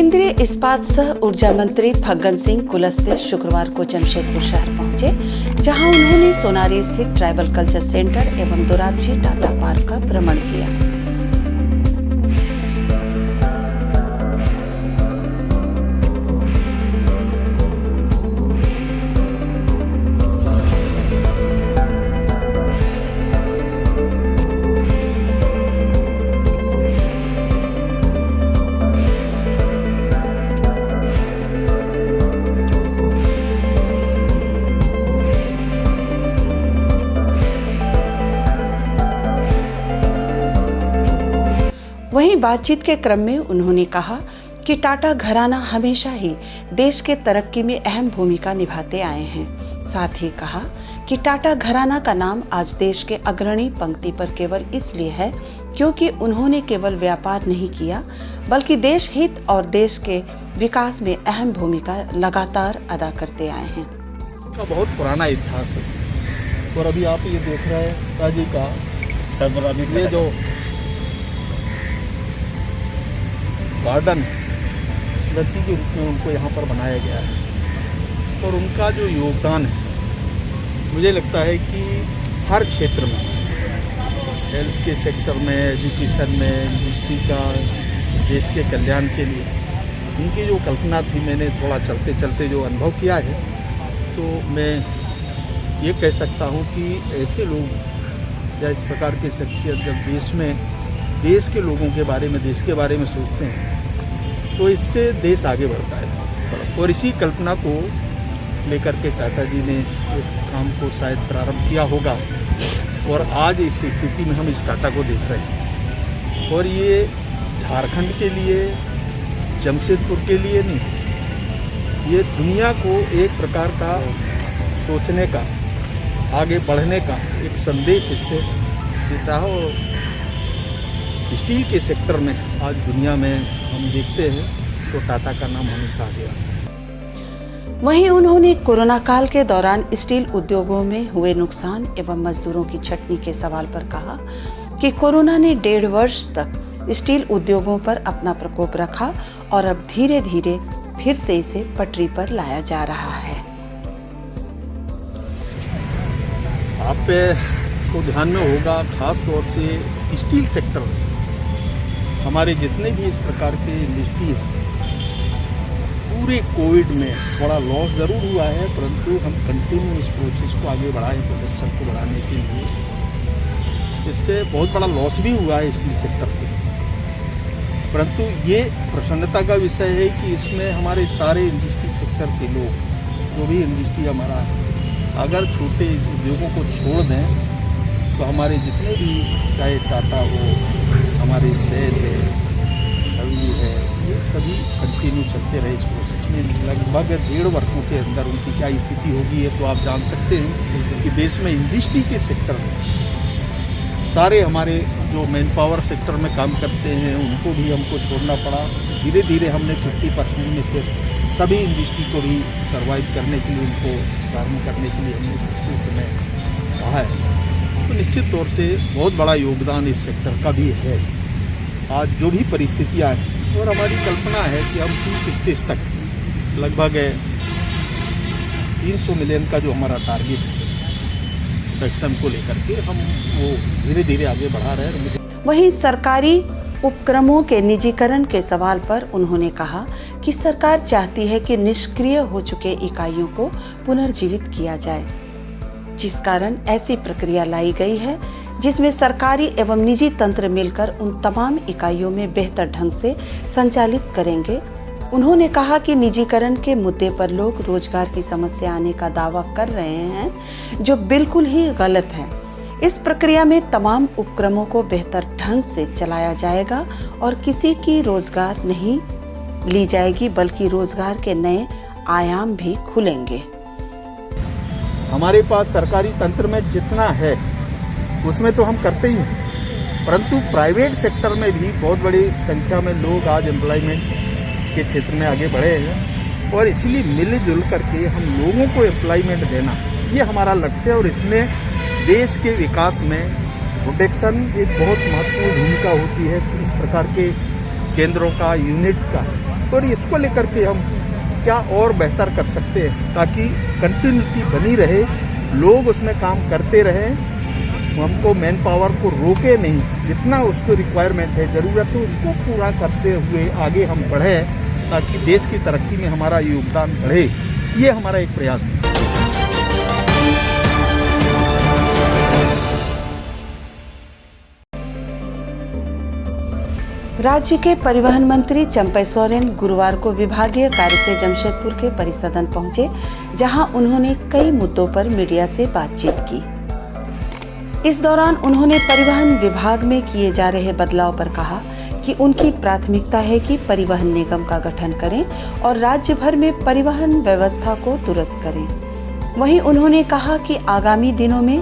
केंद्रीय इस्पात सह ऊर्जा मंत्री फग्गन सिंह कुलस्ते शुक्रवार को जमशेदपुर शहर पहुंचे, जहां उन्होंने सोनारी स्थित ट्राइबल कल्चर सेंटर एवं दोराबजी टाटा पार्क का भ्रमण किया। वहीं बातचीत के क्रम में उन्होंने कहा कि टाटा घराना हमेशा ही देश के तरक्की में अहम भूमिका निभाते आए हैं। साथ ही कहा कि टाटा घराना का नाम आज देश के अग्रणी पंक्ति पर केवल इसलिए है क्योंकि उन्होंने केवल व्यापार नहीं किया, बल्कि देश हित और देश के विकास में अहम भूमिका लगातार अदा करते आए हैं। का बहुत पुराना इतिहास है और अभी आप ये देख रहे हैं ताजी का ये जो गार्डन व्यक्ति के रूप में उनको यहाँ पर बनाया गया है और उनका जो योगदान है, मुझे लगता है कि हर क्षेत्र में, हेल्थ के सेक्टर में, एजुकेशन में, इंडस्ट्री का, देश के कल्याण के लिए उनकी जो कल्पना थी, मैंने थोड़ा चलते चलते जो अनुभव किया है, तो मैं ये कह सकता हूँ कि ऐसे लोग या इस प्रकार की शख्सियत जब देश में, देश के लोगों के बारे में, देश के बारे में सोचते हैं तो इससे देश आगे बढ़ता है। और इसी कल्पना को लेकर के टाटा जी ने इस काम को शायद प्रारंभ किया होगा और आज इस स्थिति में हम इस टाटा को देख रहे हैं। और ये झारखंड के लिए, जमशेदपुर के लिए नहीं, ये दुनिया को एक प्रकार का सोचने का, आगे बढ़ने का एक संदेश इससे देता है। और स्टील के सेक्टर में आज दुनिया में हम देखते हैं तो टाटा का नाम हमेशा आगे आता है। वहीं उन्होंने कोरोना काल के दौरान स्टील उद्योगों में हुए नुकसान एवं मजदूरों की छटनी के सवाल पर कहा कि कोरोना ने 1.5 वर्ष तक स्टील उद्योगों पर अपना प्रकोप रखा और अब धीरे धीरे फिर से इसे पटरी पर लाया जा रहा है। आप को ध्यान में होगा, खास तौर से स्टील सेक्टर में हमारे जितने भी इस प्रकार के इंडस्ट्री है, पूरे कोविड में थोड़ा लॉस ज़रूर हुआ है, परंतु हम कंटिन्यू इस प्रोसेस को आगे बढ़ाएं, प्रोडक्शन को बढ़ाने के लिए। इससे बहुत बड़ा लॉस भी हुआ है स्टील सेक्टर को, परंतु ये प्रसन्नता का विषय है कि इसमें हमारे सारे इंडस्ट्री सेक्टर के लोग, जो भी इंडस्ट्री हमारा है, अगर छोटे उद्योगों को छोड़ दें तो हमारे जितने भी, चाहे टाटा हो, हमारे सेल है, अभी है, ये सभी कंटिन्यू चलते रहे इस प्रोसेस में। लगभग 1.5 वर्षों के अंदर उनकी क्या स्थिति होगी है तो आप जान सकते हैं कि देश में इंडस्ट्री के सेक्टर में सारे हमारे जो मैन पावर सेक्टर में काम करते हैं उनको भी हमको छोड़ना पड़ा। धीरे धीरे हमने 50% में फिर सभी इंडस्ट्री को भी सर्वाइव करने के लिए, उनको प्रारंभ करने के लिए हमने पिछले समय कहा है। तो निश्चित तौर से बहुत बड़ा योगदान इस सेक्टर का भी है। आज जो भी परिस्थितियाँ हैं और हमारी कल्पना है कि हम 30-31 तक लगभग 300 मिलियन का जो हमारा टारगेट है प्रोडक्शन को लेकर के, हम वो धीरे धीरे आगे बढ़ा रहे हैं। वहीं सरकारी उपक्रमों के निजीकरण के सवाल पर उन्होंने कहा कि सरकार चाहती है कि निष्क्रिय हो चुके इकाइयों को पुनर्जीवित किया जाए, जिस कारण ऐसी प्रक्रिया लाई गई है जिसमें सरकारी एवं निजी तंत्र मिलकर उन तमाम इकाइयों में बेहतर ढंग से संचालित करेंगे। उन्होंने कहा कि निजीकरण के मुद्दे पर लोग रोजगार की समस्या आने का दावा कर रहे हैं, जो बिल्कुल ही गलत है। इस प्रक्रिया में तमाम उपक्रमों को बेहतर ढंग से चलाया जाएगा और किसी की रोजगार नहीं ली जाएगी, बल्कि रोजगार के नए आयाम भी खुलेंगे। हमारे पास सरकारी तंत्र में जितना है उसमें तो हम करते ही हैं, परंतु प्राइवेट सेक्टर में भी बहुत बड़ी संख्या में लोग आज एम्प्लॉयमेंट के क्षेत्र में आगे बढ़े हैं और इसलिए मिलजुल करके हम लोगों को एम्प्लॉयमेंट देना, ये हमारा लक्ष्य है। और इसमें देश के विकास में प्रोटेक्शन एक बहुत महत्वपूर्ण भूमिका होती है। इस प्रकार के केंद्रों का, यूनिट्स का, और इसको लेकर के हम क्या और बेहतर कर सकते हैं ताकि कंटिन्यूटी बनी रहे, लोग उसमें काम करते रहें, हमको मैन पावर को रोके नहीं, जितना उसको रिक्वायरमेंट है, ज़रूरत है, उसको पूरा करते हुए आगे हम बढ़ें ताकि देश की तरक्की में हमारा योगदान बढ़े। ये हमारा एक प्रयास है। राज्य के परिवहन मंत्री चंपई सोरेन गुरुवार को विभागीय कार्य से जमशेदपुर के परिसदन पहुंचे, जहां उन्होंने कई मुद्दों पर मीडिया से बातचीत की। इस दौरान उन्होंने परिवहन विभाग में किए जा रहे बदलाव पर कहा कि उनकी प्राथमिकता है कि परिवहन निगम का गठन करें और राज्य भर में परिवहन व्यवस्था को दुरुस्त करें। वहीं उन्होंने कहा कि आगामी दिनों में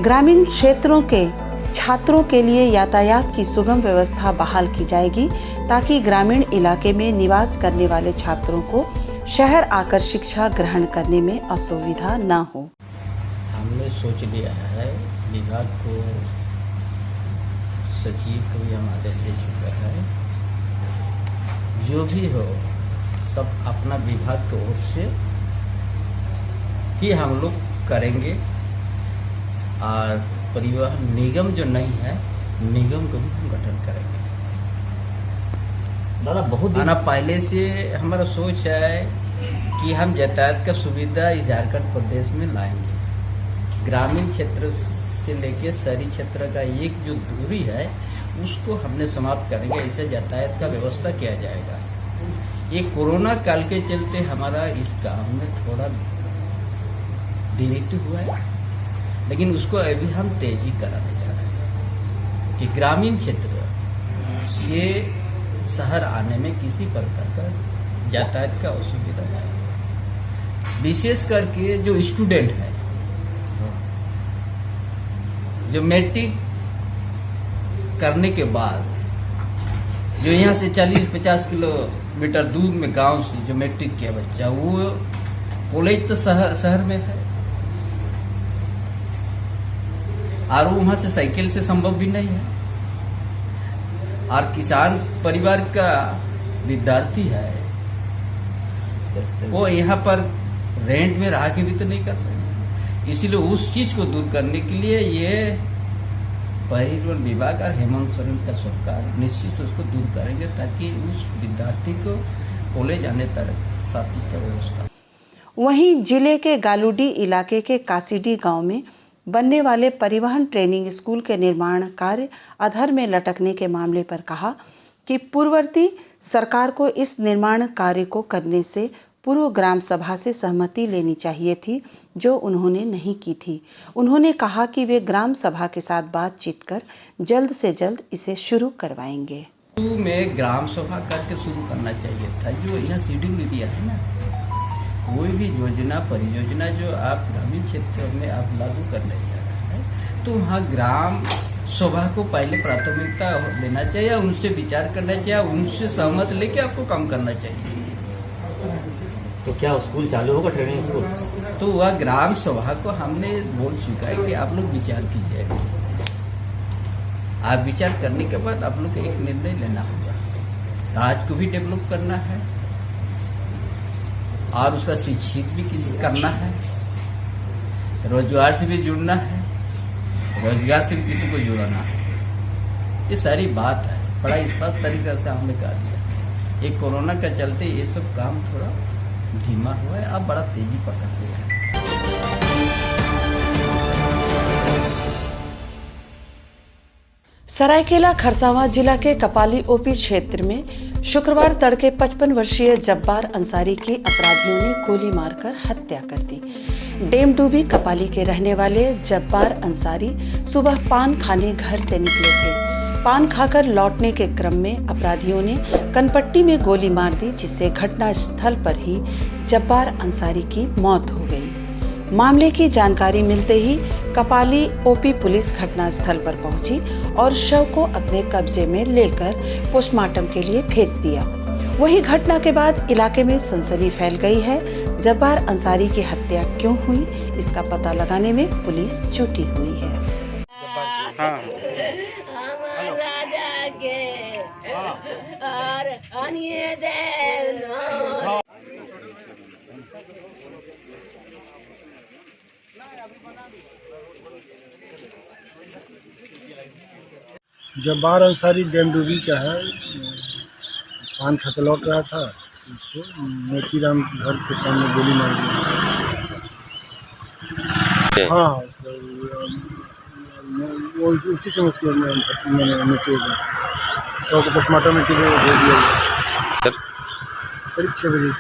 ग्रामीण क्षेत्रों के छात्रों के लिए यातायात की सुगम व्यवस्था बहाल की जाएगी ताकि ग्रामीण इलाके में निवास करने वाले छात्रों को शहर आकर शिक्षा ग्रहण करने में असुविधा न हो। हमने सोच लिया है, विभाग को सचिव को भी हम आदेश दे चुका है, जो भी हो सब अपना विभाग की ओर से ही हम लोग करेंगे और परिवहन निगम जो नहीं है, निगम को भी हम गठन करेंगे। दादा बहुत आना पहले से हमारा सोच है कि हम यातायात का सुविधा इस झारखंड प्रदेश में लाएंगे। ग्रामीण क्षेत्र से लेके शहरी क्षेत्र का एक जो दूरी है उसको हमने समाप्त करेंगे, ऐसे यातायात का व्यवस्था किया जाएगा। ये कोरोना काल के चलते हमारा इस काम में थोड़ा देरी तो हुआ है, लेकिन उसको अभी हम तेजी कराने जा रहे हैं कि ग्रामीण क्षेत्र से शहर आने में किसी प्रकार का यातायात का असुविधा नहीं। विशेष करके जो स्टूडेंट है, जो मैट्रिक करने के बाद जो यहाँ से 40-50 किलोमीटर दूर में गांव से जो मैट्रिक किया बच्चा, वो कॉलेज तो शहर में है और वहां से साइकिल से संभव भी नहीं है। और किसान परिवार का विद्यार्थी है, वो यहाँ पर रेंट में रह के भी तो नहीं कर सकते। इसीलिए उस चीज को दूर करने के लिए ये परिवहन विभाग और हेमंत सोरेन का सरकार निश्चित उसको दूर करेंगे ताकि उस विद्यार्थी को कॉलेज आने तक साथी का व्यवस्था। वहीं जिले के गालूडी इलाके के कासीडी गांव में बनने वाले परिवहन ट्रेनिंग स्कूल के निर्माण कार्य अधर में लटकने के मामले पर कहा कि पूर्ववर्ती सरकार को इस निर्माण कार्य को करने से पूर्व ग्राम सभा से सहमति लेनी चाहिए थी, जो उन्होंने नहीं की थी। उन्होंने कहा कि वे ग्राम सभा के साथ बातचीत कर जल्द से जल्द इसे शुरू करवाएंगे। में ग्राम सभा करके शुरू करना चाहिए था, जो यहाँ शेड्यूल दिया है ना, कोई भी योजना परियोजना जो आप ग्रामीण क्षेत्र में आप लागू करने जा रहे हैं तो वहाँ ग्राम सभा को पहले प्राथमिकता देना चाहिए, उनसे विचार करना चाहिए, उनसे सहमत लेके आपको काम करना चाहिए। तो क्या स्कूल चालू होगा, ट्रेनिंग स्कूल? तो वह ग्राम सभा को हमने बोल चुका है कि आप लोग विचार कीजिए। आप विचार करने के बाद आप लोग एक निर्णय लेना होगा। राज्य को भी डेवलप करना है और उसका शिक्षित भी किसी करना है, रोजगार से भी जुड़ना है, रोजगार से भी किसी को जुड़ना है। ये सारी बात है, बड़ा स्पष्ट तरीके से हमने कहा दिया। ये कोरोना का चलते ये सब काम थोड़ा धीमा हुआ है, अब बड़ा तेजी पकड़ लिया है। सरायकेला खरसावां जिला के कपाली ओपी क्षेत्र में शुक्रवार तड़के 55 वर्षीय जब्बार अंसारी की अपराधियों ने गोली मारकर हत्या कर दी। डेमडूबी कपाली के रहने वाले जब्बार अंसारी सुबह पान खाने घर से निकले थे। पान खाकर लौटने के क्रम में अपराधियों ने कनपट्टी में गोली मार दी, जिससे घटनास्थल पर ही जब्बार अंसारी की मौत हो गई। मामले की जानकारी मिलते ही कपाली ओपी पुलिस घटनास्थल पर पहुंची और शव को अपने कब्जे में लेकर पोस्टमार्टम के लिए भेज दिया। वही घटना के बाद इलाके में सनसनी फैल गई है। जब्बार अंसारी की हत्या क्यों हुई, इसका पता लगाने में पुलिस जुटी हुई है। जब्बार अंसारी डेमडूबी का है, पान खतलौट रहा था, उसको मोतीराम घर के सामने गोली मार दी। हाँ, वो उसी से उसको मैंने मृत्यु हो गई। 100 को पोस्टमार्टम के लिए भेज दिया गया करीब 6 बजे।